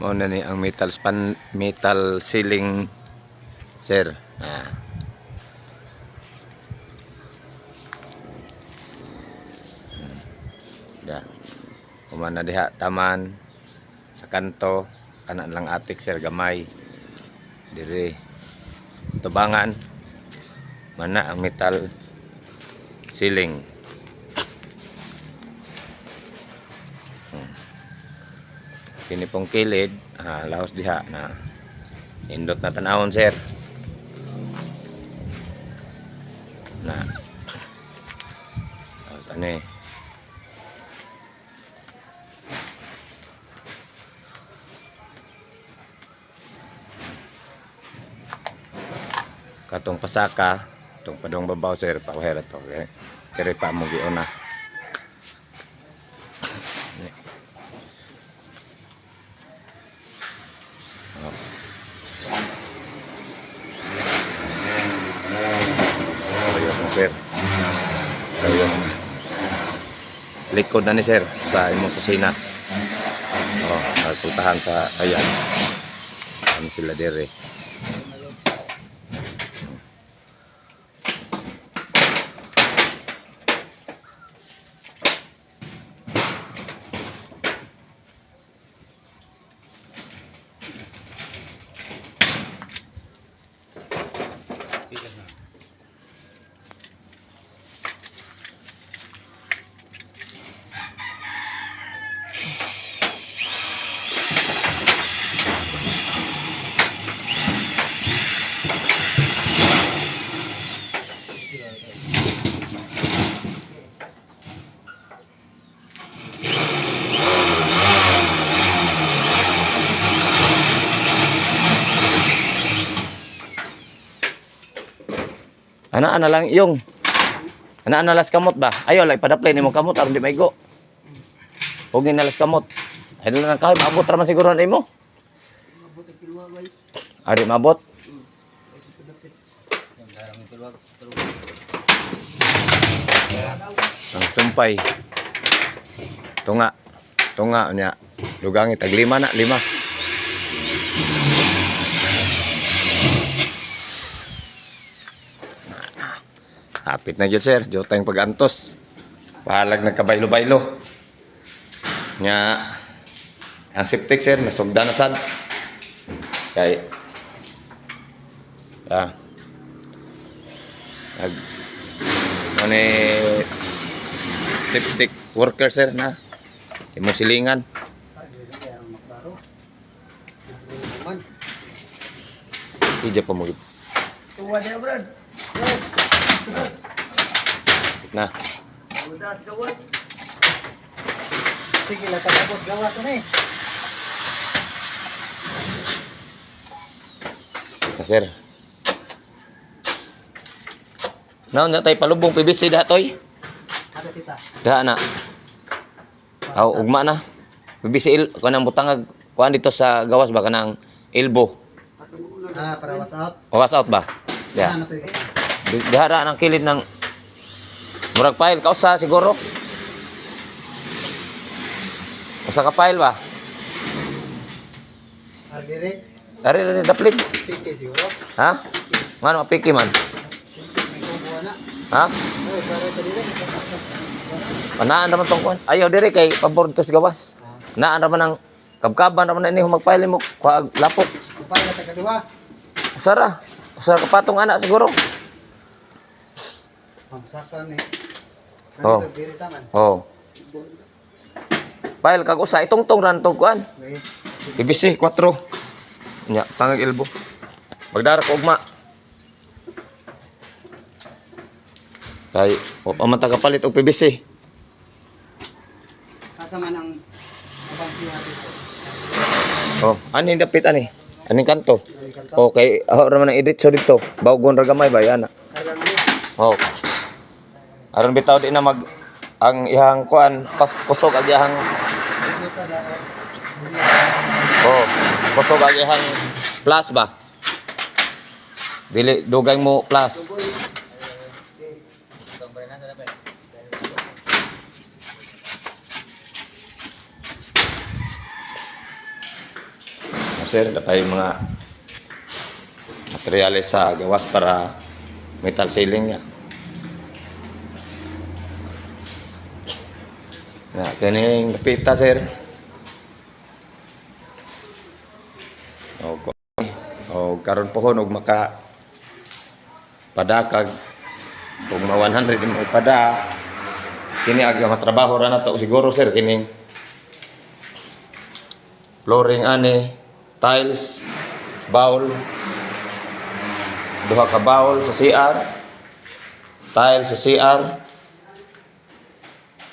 Mao na ni ang metal ceiling sir. Ya. Kumana diha taman sa kanto kana lang atik sir gamay. Dire tubangan mana ang metal ceiling. Kini pong kilid, laos diha na indot na tanawon sir. Na. Laos ani. Katong pasaka, itong padong babaw sir, pauhera to. Okay? Kaya pa mo giuna. Sir. Ayun. Likod na ni sir sa imong kusina. Nagpuntahan sa ayan. Ano sila dire. Ana lang yung ana las kamot ba? Ayo lay padaplay nimo kamot aron di maigo. Huwag nalas kamot. Ay na lang kahoy maabot ra man siguro nimo. Maabot ang kilwa bay. Ari maabot. Ang sumpay. Tunga nya. Dugangi tag 5 na 5. Hapit na gyud sir, diyo tayong pag-antos. Pahalag nagkabaylo-baylo. Nya ang septic sir nasugda na sad. Kay septic worker sir na imong silingan. Ija pa mo gid. Tuwa dia brad. Na. Udah gawas. Sige lang tapos gawas ni. Sir. Naon na tay palubong PVC datoy? Ada tita. Da na. Aw ugma na. PVC kanang butangag kuan dito sa gawas ba kanang elbow. Para wash out. Wash out ba? Ya. Dihara ng kilid ng murag file kausa siguro. Usa ka file ba? Ari daplit. Piki siguro. Ha? Ngano piki man? Ha? Panaan naman tong kuan. Ayaw dire kay pabor to sa gawas. Naan naman ang kabkaban naman ini magfile mo kuag lapok. File na tagaduha. Usara ka patong anak siguro. Mamsakan ni. Oh. Oh. File kag usa itongtong ran tong kuan. PVC 4. Nya tangag elbow. Magdara ko ugma. Kay pamanta ka palit og PVC. Kasama ng abang siya dito. Oh, ani dapit ani. Aning kanto. Okay, aho ra man ang edit so dito. Bawgon ra gamay ba yana. Oh. Aron bitaw di na mag ang ihang kuan kusog ag ihang kusog ag ihang plus ba. Dili dugay mo plus. sir, dapat yung mga materyales sa gawas para metal ceiling niya. Na kining pita sir. O karon pohon og maka padakag kung ma 100 mo pada kini aga matrabaho ra nato siguro sir kining flooring ani, tiles, bowl, duha ka bowl sa CR, tiles sa CR,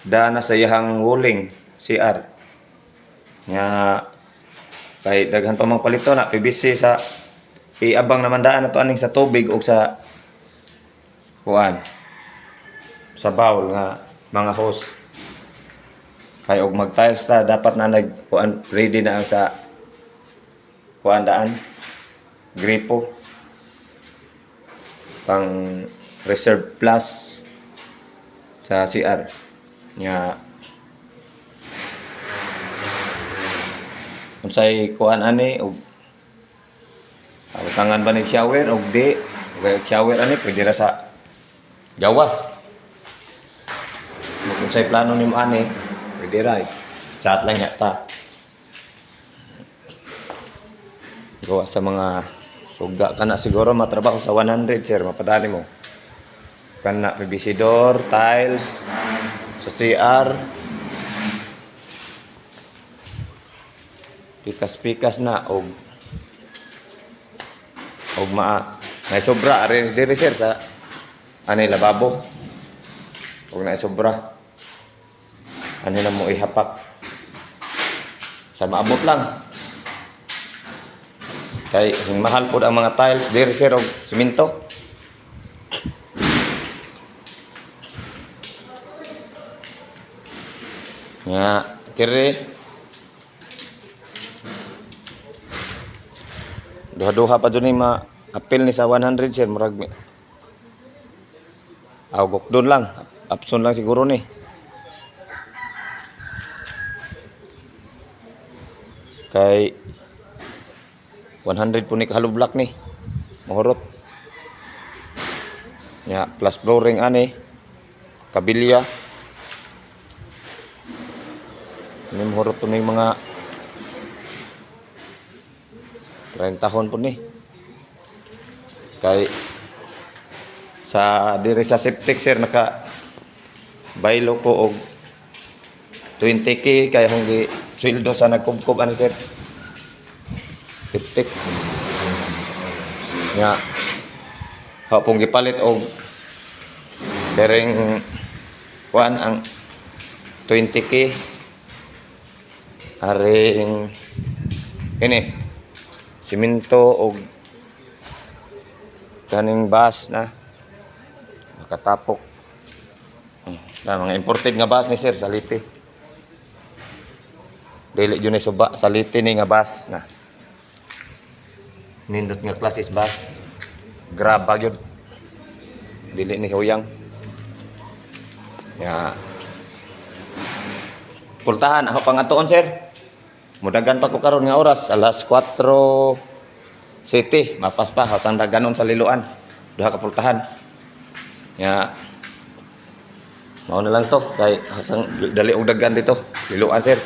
dana sa iyang walling CR. Nga kay daghan pa mang palito na PVC sa iabang naman daan na to aning sa tubig o sa kuan sa bowl nga mga hose. Kay og mag tiles ta dapat na nag kuan ready na ang sa kuan daan gripo pang reserve plus sa CR nya unsay kuan ani og tangan ba ni shower og di kay shower ani pwede ra sa gawas. Kung unsay plano nimo ani pwede ra chat lang yata gawa sa mga suga kana siguro matrabaho sa 100 sir mapadali mo kana PVC door, tiles sa CR, pikas-pikas na og may sobra ari diri sir sa anay lababo og na sobra ano na mo ihapak sa maabot lang kay mahal po ang mga tiles diri sir og simento. Nga kiri duha-duha pa dun ni ma-appeal ni sa 100 sir murag awgok doon lang option lang siguro ni kay 100 po ni kahalo block ni mahurot nya plus flooring ani kabilya ini mahurot po ni mga 30 tahon po ni kay sa diri sa septic sir naka baylo ko og 20k kay hanggi sweldo sa nagkubkob ani sir septic nga hapong gipalit og dereng kuan ang 20k aring ini simento og kaning bus na nakatapok na mga imported nga bus ni sir sa Liti dili yun ni suba sa Liti ni nga bus na nindot nga klasis bus grab yun dili ni huyang ya pultahan ako pangatuon sir mudagan pa ko karon nga oras alas 4 city mapas pa hasang daganon sa liluan duha ka pultahan ya mao na lang to kay hasang dali og dagan dito liluan sir